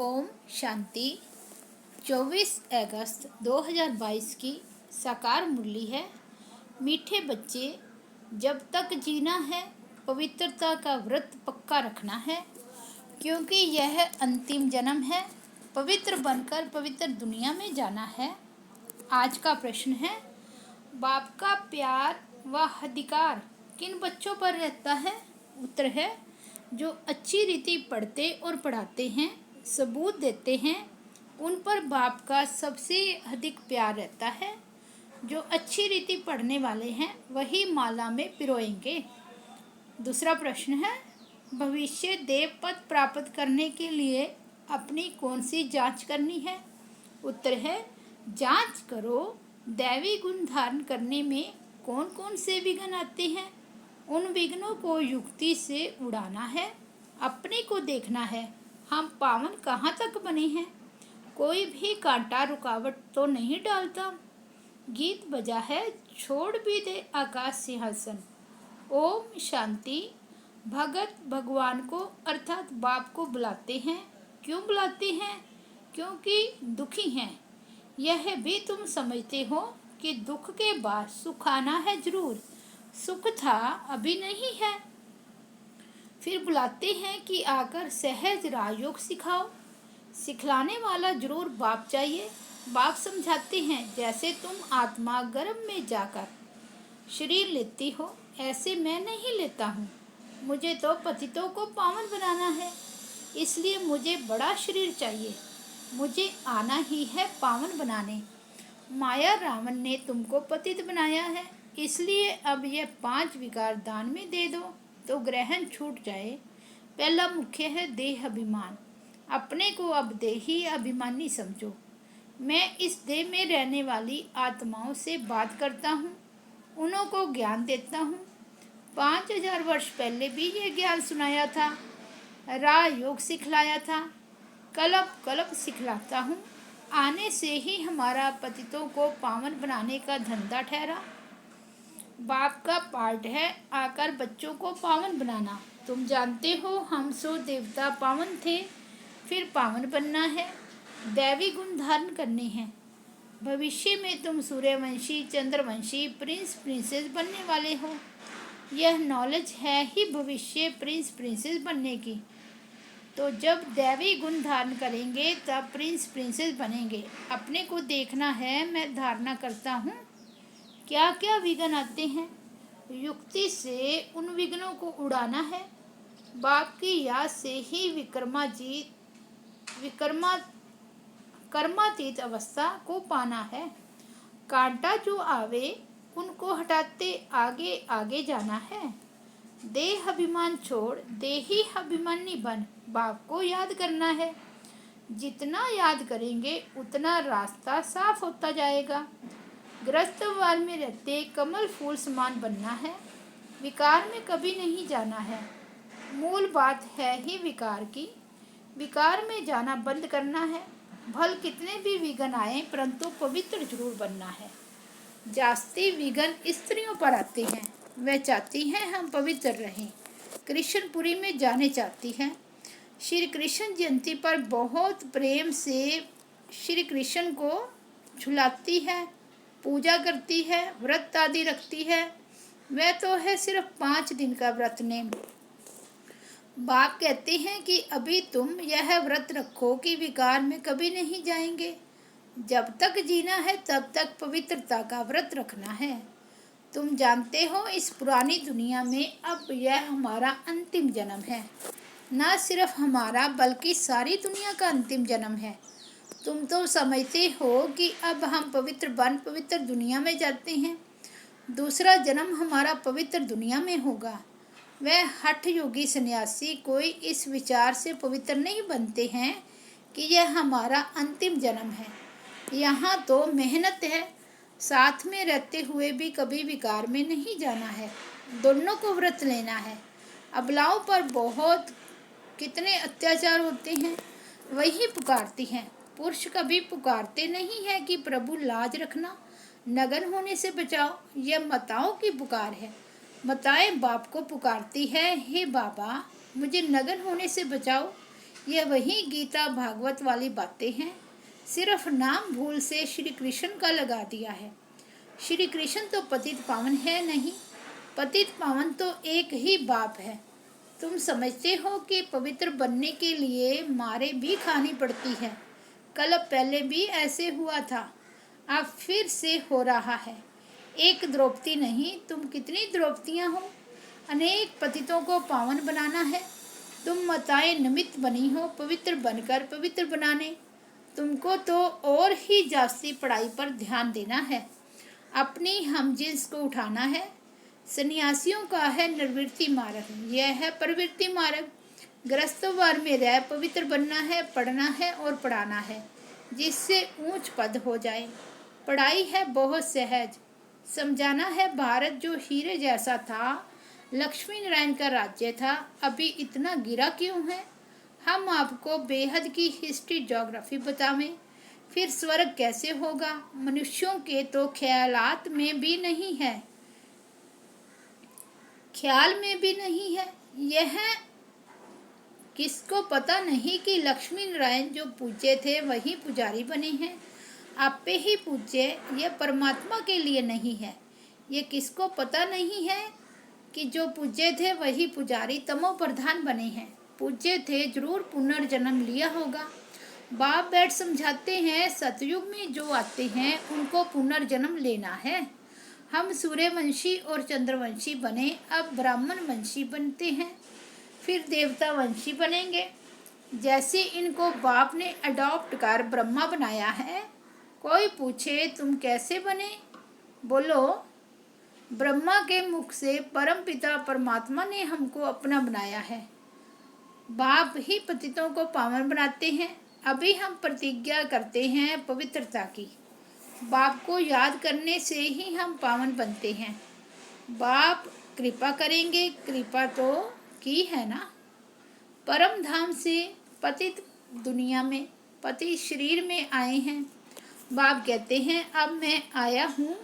ओम शांति। 24 अगस्त 2022 की साकार मुरली है। मीठे बच्चे, जब तक जीना है पवित्रता का व्रत पक्का रखना है, क्योंकि यह अंतिम जन्म है। पवित्र बनकर पवित्र दुनिया में जाना है। आज का प्रश्न है, बाप का प्यार व अधिकार किन बच्चों पर रहता है? उत्तर है, जो अच्छी रीति पढ़ते और पढ़ाते हैं, सबूत देते हैं, उन पर बाप का सबसे अधिक प्यार रहता है। जो अच्छी रीति पढ़ने वाले हैं वही माला में पिरोएंगे। दूसरा प्रश्न है, भविष्य देव पद प्राप्त करने के लिए अपनी कौन सी जांच करनी है? उत्तर है, जांच करो दैवी गुण धारण करने में कौन कौन से विघ्न आते हैं। उन विघ्नों को युक्ति से उड़ाना है। अपने को देखना है, हम पावन कहाँ तक बने हैं। कोई भी कांटा रुकावट तो नहीं डालता। गीत बजा है, छोड़ भी दे आकाश सिंहासन। ओम शांति। भगत भगवान को अर्थात बाप को बुलाते हैं। क्यों बुलाते हैं? क्योंकि दुखी हैं। यह भी तुम समझते हो कि दुख के बाद सुख आना है जरूर। सुख था, अभी नहीं है। फिर बुलाते हैं कि आकर सहज राजयोग सिखाओ। सिखलाने वाला जरूर बाप चाहिए। बाप समझाते हैं, जैसे तुम आत्मा गर्भ में जाकर शरीर लेती हो, ऐसे मैं नहीं लेता हूँ। मुझे तो पतितों को पावन बनाना है, इसलिए मुझे बड़ा शरीर चाहिए। मुझे आना ही है पावन बनाने। माया रावण ने तुमको पतित बनाया है, इसलिए अब यह 5 विकार दान में दे दो तो ग्रहण छूट जाए। पहला मुख्य है देह अभिमान। अपने को अब देही अभिमानी समझो। मैं इस देह में रहने वाली आत्माओं से बात करता हूँ, उन्हों को ज्ञान देता हूँ। 5000 वर्ष पहले भी ये ज्ञान सुनाया था, राजयोग सिखलाया था, कल्प कल्प सिखलाता हूँ। आने से ही हमारा पतितों को पावन बनाने का धंधा ठहरा। बाप का पार्ट है आकर बच्चों को पावन बनाना। तुम जानते हो, हम सो देवता पावन थे, फिर पावन बनना है, दैवी गुण धारण करने हैं। भविष्य में तुम सूर्यवंशी, चंद्रवंशी, प्रिंस प्रिंसेस बनने वाले हो। यह नॉलेज है ही भविष्य प्रिंस प्रिंसेस बनने की। तो जब दैवी गुण धारण करेंगे तब प्रिंस प्रिंसेस बनेंगे। अपने को देखना है, मैं धारणा करता हूँ क्या क्या विघ्न आते हैं। युक्ति से उन विघ्नों को उड़ाना है। बाप की याद से ही कर्मातीत अवस्था को पाना है। कांटा जो आवे उनको हटाते आगे आगे जाना है। देह अभिमान छोड़ देही अभिमानी बन बाप को याद करना है। जितना याद करेंगे उतना रास्ता साफ होता जाएगा। ग्रस्त वाल में रहते कमल फूल समान बनना है। विकार में कभी नहीं जाना है। मूल बात है ही विकार की। विकार में जाना बंद करना है। भल कितने भी विघ्न आए, परंतु पवित्र जरूर बनना है। जास्ती विघ्न स्त्रियों पर आते हैं, वह चाहती हैं हम पवित्र रहें। कृष्णपुरी में जाने चाहती हैं। श्री कृष्ण जयंती पर बहुत प्रेम से श्री कृष्ण को झुलाती है, पूजा करती है, व्रत आदि रखती है। वह तो है सिर्फ 5 दिन का व्रत नेम। बाप कहते हैं कि अभी तुम यह व्रत रखो कि विकार में कभी नहीं जाएंगे। जब तक जीना है तब तक पवित्रता का व्रत रखना है। तुम जानते हो, इस पुरानी दुनिया में अब यह हमारा अंतिम जन्म है। न सिर्फ हमारा बल्कि सारी दुनिया का अंतिम जन्म है। तुम तो समझते हो कि अब हम पवित्र बन पवित्र दुनिया में जाते हैं। दूसरा जन्म हमारा पवित्र दुनिया में होगा। वह हठ योगी सन्यासी कोई इस विचार से पवित्र नहीं बनते हैं कि यह हमारा अंतिम जन्म है। यहाँ तो मेहनत है, साथ में रहते हुए भी कभी विकार में नहीं जाना है। दोनों को व्रत लेना है। अबलाओं पर बहुत कितने अत्याचार होते हैं, वही पुकारती हैं। पुरुष कभी पुकारते नहीं है कि प्रभु लाज रखना, नग्न होने से बचाओ। यह माताओं की पुकार है। माताएं बाप को पुकारती है, हे बाबा मुझे नग्न होने से बचाओ। ये वही गीता भागवत वाली बातें हैं, सिर्फ नाम भूल से श्री कृष्ण का लगा दिया है। श्री कृष्ण तो पतित पावन है नहीं, पतित पावन तो एक ही बाप है। तुम समझते हो कि पवित्र बनने के लिए मारे भी खानी पड़ती है। कल पहले भी ऐसे हुआ था, अब फिर से हो रहा है। एक द्रौपदी नहीं, तुम कितनी द्रौपदियाँ हो। अनेक पतितों को पावन बनाना है। तुम माताएं निमित्त बनी हो पवित्र बनकर पवित्र बनाने। तुमको तो और ही जास्ती पढ़ाई पर ध्यान देना है, अपनी हमजिन्स को उठाना है। सन्यासियों का है निर्वृत्ति मार्ग, यह है प्रवृत्ति मार्ग। गृहस्थवार में रह पवित्र बनना है, पढ़ना है और पढ़ाना है, जिससे ऊंच पद हो जाए। पढ़ाई है बहुत सहज, समझाना है भारत जो हीरे जैसा था, लक्ष्मी नारायण का राज्य था, अभी इतना गिरा क्यों है। हम आपको बेहद की हिस्ट्री ज्योग्राफी बतावें, फिर स्वर्ग कैसे होगा। मनुष्यों के तो ख्यालात में भी नहीं है, ख्याल में भी नहीं है। यह किसको पता नहीं कि लक्ष्मी नारायण जो पूज्य थे वही पुजारी बने हैं। आपे ही पूज्य, यह परमात्मा के लिए नहीं है। ये किसको पता नहीं है कि जो पूज्य थे वही पुजारी तमो प्रधान बने हैं। पूज्य थे जरूर पुनर्जन्म लिया होगा। बाप बैठ समझाते हैं, सतयुग में जो आते हैं उनको पुनर्जन्म लेना है। हम सूर्यवंशी और चंद्रवंशी बने, अब ब्राह्मण वंशी बनते हैं, फिर देवता वंशी बनेंगे। जैसे इनको बाप ने अडॉप्ट कर ब्रह्मा बनाया है। कोई पूछे तुम कैसे बने, बोलो ब्रह्मा के मुख से परम पिता परमात्मा ने हमको अपना बनाया है। बाप ही पतितों को पावन बनाते हैं। अभी हम प्रतिज्ञा करते हैं पवित्रता की। बाप को याद करने से ही हम पावन बनते हैं। बाप कृपा करेंगे, कृपा तो की है ना। परम धाम से पतित दुनिया में पति शरीर में आए हैं। बाप कहते हैं अब मैं आया हूँ,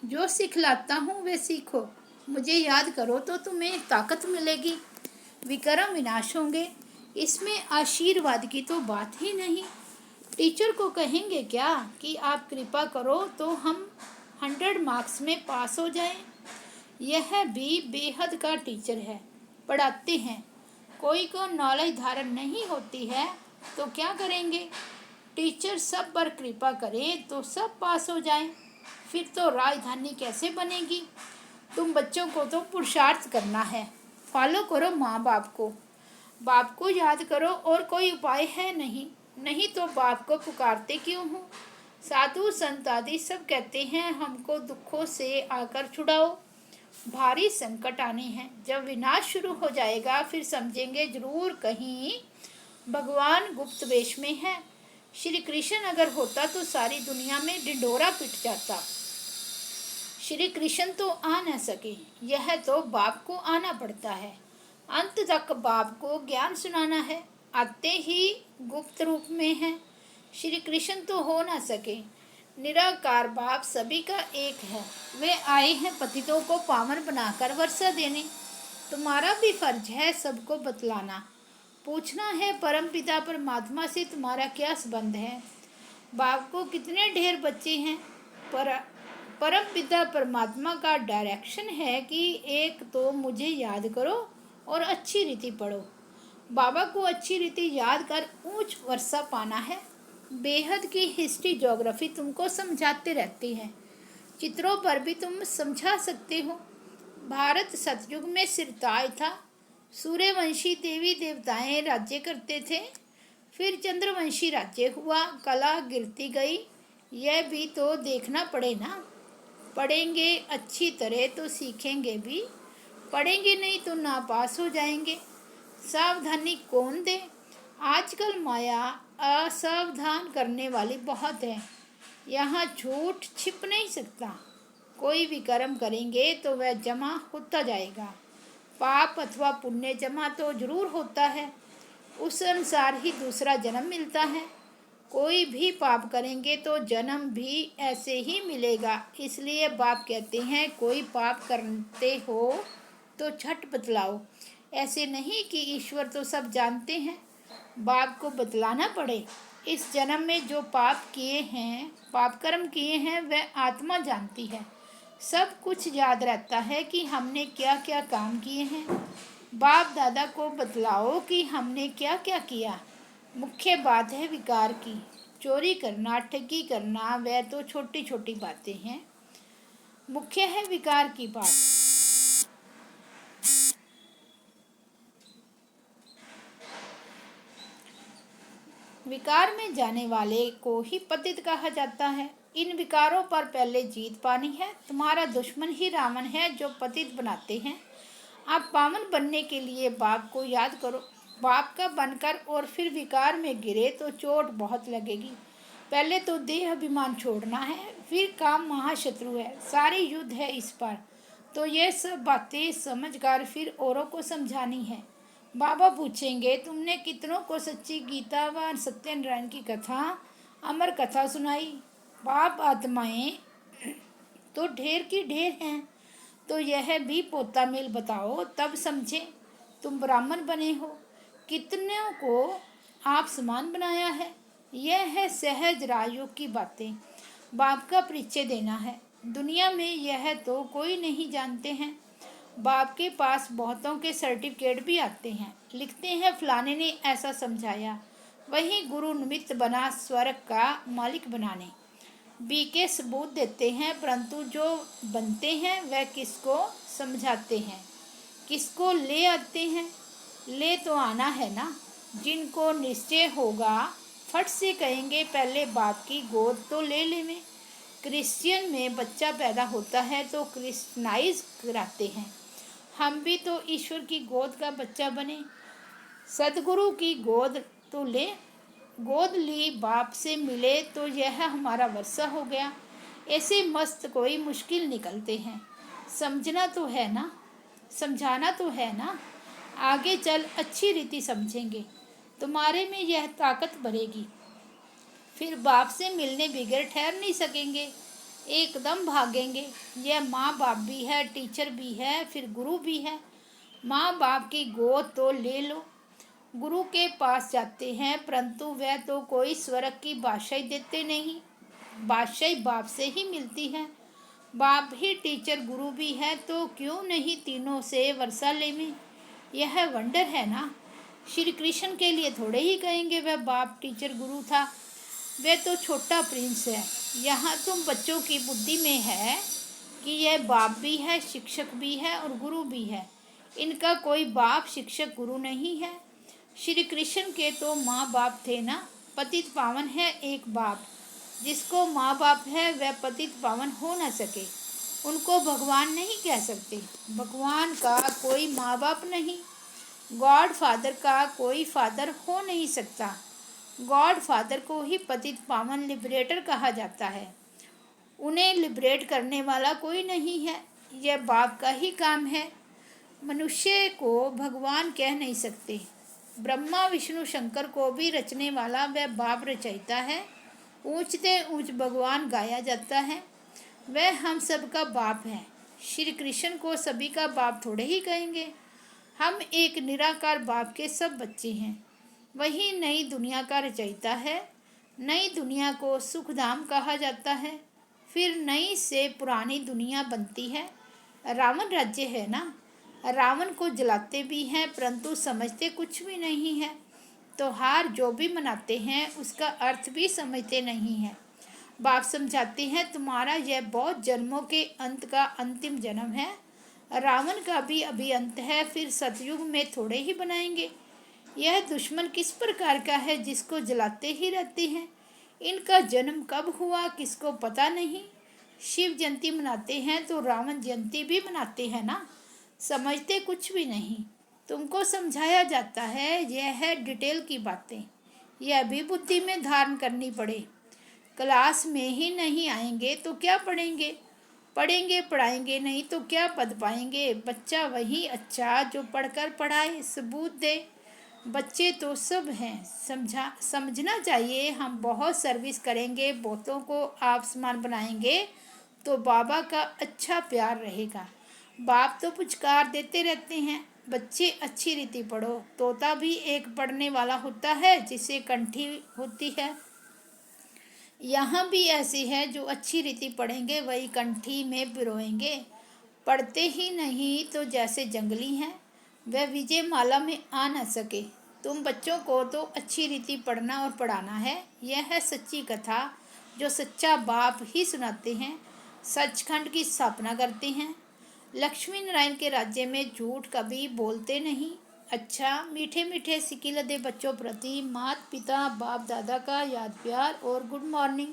जो सिखलाता हूँ वे सीखो। मुझे याद करो तो तुम्हें ताकत मिलेगी, विक्रम विनाश होंगे। इसमें आशीर्वाद की तो बात ही नहीं। टीचर को कहेंगे क्या कि आप कृपा करो तो हम 100 मार्क्स में पास हो जाएं। यह भी बेहद का टीचर है, पढ़ाते हैं। कोई को नॉलेज धारण नहीं होती है तो क्या करेंगे। टीचर सब पर कृपा करे तो सब पास हो जाएं, फिर तो राजधानी कैसे बनेगी। तुम बच्चों को तो पुरुषार्थ करना है, फॉलो करो माँ बाप को, बाप को याद करो, और कोई उपाय है नहीं। नहीं तो बाप को पुकारते क्यों हो। साधु संत आदि सब कहते हैं हमको दुखों से आकर छुड़ाओ, भारी संकट आने हैं। जब विनाश शुरू हो जाएगा फिर समझेंगे जरूर कहीं भगवान गुप्त वेश में है। श्री कृष्ण अगर होता तो सारी दुनिया में ढिंढोरा पिट जाता। श्री कृष्ण तो आ न सके, यह तो बाप को आना पड़ता है। अंत तक बाप को ज्ञान सुनाना है, आते ही गुप्त रूप में है। श्री कृष्ण तो हो न सके, निराकार बाप सभी का एक है। वे आए हैं पतितों को पावन बनाकर वर्षा देने। तुम्हारा भी फर्ज है सबको बतलाना, पूछना है परम पिता परमात्मा से तुम्हारा क्या संबंध है। बाप को कितने ढेर बच्चे हैं, पर परम पिता परमात्मा का डायरेक्शन है कि एक तो मुझे याद करो और अच्छी रीति पढ़ो। बाबा को अच्छी रीति याद कर ऊंच वर्षा पाना है। बेहद की हिस्ट्री ज्योग्राफी तुमको समझाते रहते हैं, चित्रों पर भी तुम समझा सकते हो। भारत सतयुग में सिरताज था, सूर्यवंशी देवी देवताएं राज्य करते थे, फिर चंद्रवंशी राज्य हुआ, कला गिरती गई। यह भी तो देखना पड़े ना। पढ़ेंगे अच्छी तरह तो सीखेंगे भी, पढ़ेंगे नहीं तो नापास हो जाएंगे। सावधानी कौन दे, आजकल माया असावधान करने वाली बहुत है। यहाँ झूठ छिप नहीं सकता। कोई भी कर्म करेंगे तो वह जमा होता जाएगा। पाप अथवा पुण्य जमा तो जरूर होता है, उस अनुसार ही दूसरा जन्म मिलता है। कोई भी पाप करेंगे तो जन्म भी ऐसे ही मिलेगा। इसलिए बाप कहते हैं कोई पाप करते हो तो झट बतलाओ। ऐसे नहीं कि ईश्वर तो सब जानते हैं, बाप को बतलाना पड़े। इस जन्म में जो पाप कर्म किए हैं वह आत्मा जानती है। सब कुछ याद रहता है कि हमने क्या क्या काम किए हैं। बाप दादा को बतलाओ कि हमने क्या क्या किया। मुख्य बात है विकार की। चोरी करना, ठगी करना, वह तो छोटी छोटी बातें हैं। मुख्य है विकार की बात। विकार में जाने वाले को ही पतित कहा जाता है। इन विकारों पर पहले जीत पानी है। तुम्हारा दुश्मन ही रावण है जो पतित बनाते हैं। आप पावन बनने के लिए बाप को याद करो। बाप का बनकर और फिर विकार में गिरे तो चोट बहुत लगेगी। पहले तो देह अभिमान छोड़ना है, फिर काम महाशत्रु है, सारी युद्ध है इस पर। तो ये सब बातें समझकर फिर औरों को समझानी है। बाबा पूछेंगे, तुमने कितनों को सच्ची गीता व सत्यनारायण की कथा, अमर कथा सुनाई? पाप आत्माएं तो ढेर की ढेर हैं। तो यह भी पोता मेल बताओ, तब समझे तुम ब्राह्मण बने हो। कितनों को आप समान बनाया है। यह है सहज राजयोग की बातें। बाप का परिचय देना है। दुनिया में यह तो कोई नहीं जानते हैं। बाप के पास बहुतों के सर्टिफिकेट भी आते हैं, लिखते हैं फलाने ने ऐसा समझाया। वही गुरु निमित्त बना स्वर्ग का मालिक बनाने। बी के सबूत देते हैं, परंतु जो बनते हैं वह किसको समझाते हैं, किसको ले आते हैं? ले तो आना है ना। जिनको निश्चय होगा फट से कहेंगे पहले बाप की गोद तो ले लें। क्रिश्चियन में बच्चा पैदा होता है तो क्रिश्चनाइज कराते हैं। हम भी तो ईश्वर की गोद का बच्चा बने। सदगुरु की गोद तो ले। गोद ली, बाप से मिले तो यह हमारा वर्षा हो गया। ऐसे मस्त कोई मुश्किल निकलते हैं। समझना तो है ना, समझाना तो है ना। आगे चल अच्छी रीति समझेंगे, तुम्हारे में यह ताकत बढ़ेगी। फिर बाप से मिलने बगैर ठहर नहीं सकेंगे, एकदम भागेंगे। यह माँ बाप भी है, टीचर भी है, फिर गुरु भी है। माँ बाप की गोद तो ले लो। गुरु के पास जाते हैं, परंतु वह तो कोई स्वर्ग की बादशाही देते नहीं। बादशाही बाप से ही मिलती है। बाप ही टीचर गुरु भी है, तो क्यों नहीं तीनों से वर्षा लेवें। यह वंडर है ना। श्री कृष्ण के लिए थोड़े ही कहेंगे वह बाप टीचर गुरु था। वह तो छोटा प्रिंस है। यहाँ तुम बच्चों की बुद्धि में है कि यह बाप भी है, शिक्षक भी है और गुरु भी है। इनका कोई बाप शिक्षक गुरु नहीं है। श्री कृष्ण के तो माँ बाप थे ना। पतित पावन है एक बाप। जिसको माँ बाप है वह पतित पावन हो न सके, उनको भगवान नहीं कह सकते। भगवान का कोई माँ बाप नहीं। गॉड फादर का कोई फादर हो नहीं सकता। गॉड फादर को ही पतित पावन लिबरेटर कहा जाता है। उन्हें लिबरेट करने वाला कोई नहीं है। यह बाप का ही काम है। मनुष्य को भगवान कह नहीं सकते। ब्रह्मा विष्णु शंकर को भी रचने वाला वह बाप रचयिता है। ऊंचते ऊंच भगवान गाया जाता है। वह हम सब का बाप है। श्री कृष्ण को सभी का बाप थोड़े ही कहेंगे। हम एक निराकार बाप के सब बच्चे हैं। वही नई दुनिया का रचयिता है। नई दुनिया को सुखधाम कहा जाता है। फिर नई से पुरानी दुनिया बनती है। रावण राज्य है ना। रावण को जलाते भी हैं, परंतु समझते कुछ भी नहीं है। त्योहार जो भी मनाते हैं उसका अर्थ भी समझते नहीं हैं। बाप समझाते हैं, तुम्हारा यह बहुत जन्मों के अंत का अंतिम जन्म है। रावण का भी अभी अंत है, फिर सतयुग में थोड़े ही बनाएंगे। यह दुश्मन किस प्रकार का है जिसको जलाते ही रहते हैं। इनका जन्म कब हुआ किसको पता नहीं। शिव जयंती मनाते हैं तो रावण जयंती भी मनाते हैं ना। समझते कुछ भी नहीं। तुमको समझाया जाता है, यह है डिटेल की बातें। यह भी बुद्धि में धारण करनी पड़े। क्लास में ही नहीं आएंगे तो क्या पढ़ेंगे। पढ़ेंगे पढ़ाएंगे नहीं तो क्या पढ़ पाएंगे। बच्चा वही अच्छा जो पढ़कर पढ़ाए, सबूत दे। बच्चे तो सब हैं। समझना चाहिए। हम बहुत सर्विस करेंगे, बहुतों को आप समान बनाएंगे तो बाबा का अच्छा प्यार रहेगा। बाप तो पुचकार देते रहते हैं, बच्चे अच्छी रीति पढ़ो। तोता भी एक पढ़ने वाला होता है जिसे कंठी होती है। यहाँ भी ऐसी है, जो अच्छी रीति पढ़ेंगे वही कंठी में पिरोएंगे। पढ़ते ही नहीं तो जैसे जंगली हैं, वह विजय माला में आ न सके। तुम बच्चों को तो अच्छी रीति पढ़ना और पढ़ाना है। यह है सच्ची कथा जो सच्चा बाप ही सुनाते हैं, सचखंड की स्थापना करते हैं। लक्ष्मी नारायण के राज्य में झूठ कभी बोलते नहीं। अच्छा, मीठे मीठे सिक्के लदे बच्चों प्रति माता पिता बाप दादा का याद प्यार और गुड मॉर्निंग।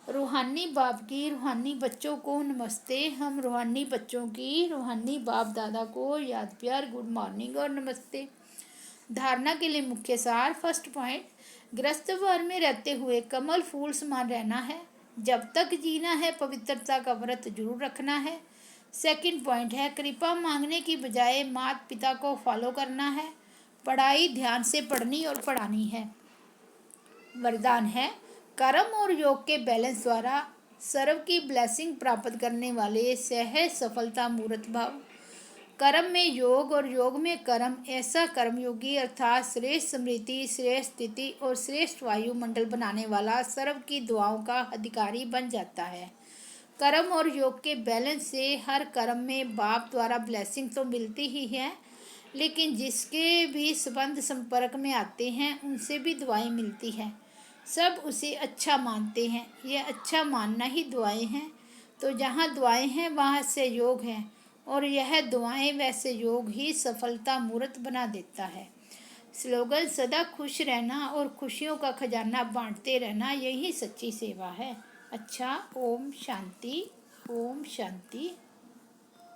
रूहानी बाप की रूहानी बच्चों को नमस्ते। हम रूहानी बच्चों की रूहानी बाप दादा को याद प्यार, गुड मॉर्निंग और नमस्ते। धारणा के लिए मुख्य सार। फर्स्ट पॉइंट, गृहस्थ वर में रहते हुए कमल फूल समान रहना है। जब तक जीना है पवित्रता का व्रत जरूर रखना है। सेकंड पॉइंट है, कृपा मांगने की बजाय माता पिता को फॉलो करना है। पढ़ाई ध्यान से पढ़नी और पढ़ानी है। वरदान है, कर्म और योग के बैलेंस द्वारा सर्व की ब्लेसिंग प्राप्त करने वाले सहज सफलता मूर्त भाव। कर्म में योग और योग में कर्म, ऐसा कर्मयोगी अर्थात श्रेष्ठ स्मृति, श्रेष्ठ स्थिति और श्रेष्ठ वायुमंडल बनाने वाला सर्व की दुआओं का अधिकारी बन जाता है। कर्म और योग के बैलेंस से हर कर्म में बाप द्वारा ब्लेसिंग तो मिलती ही है, लेकिन जिसके भी संबंध संपर्क में आते हैं उनसे भी दुआएं मिलती हैं। सब उसे अच्छा मानते हैं। यह अच्छा मानना ही दुआएं हैं। तो जहाँ दुआएं हैं वहाँ से योग है, और यह दुआएं वैसे योग ही सफलता मूर्त बना देता है। स्लोगन, सदा खुश रहना और खुशियों का खजाना बांटते रहना, यही सच्ची सेवा है। अच्छा, ओम शांति, ओम शांति।